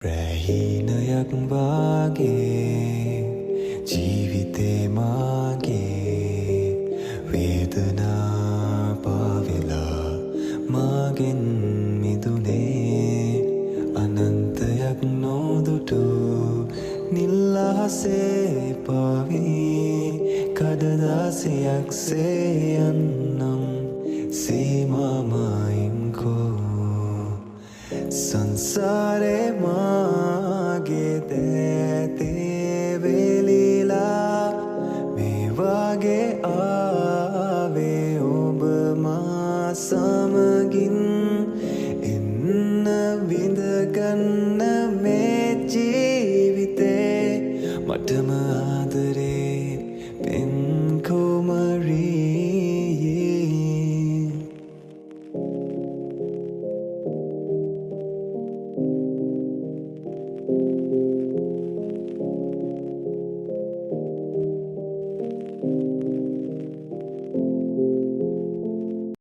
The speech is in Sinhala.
ප්‍රහීනයක් වාගේ ජීවිතේ මාගේ වේදනා පාවෙලා මාගෙන් මිදුනේ අනන්තයක් නොදුටු නිල් අහසේ පාවී කඩදාසියක් සේ යන්නම් සීමාමයින්කෝ සංසාරේ මාගේ දැතේ වෙලිලා මේ වගේ ආවේ ඔබ මා සමගින් එන්න විඳගන්න මේ ජීවිතේ මටම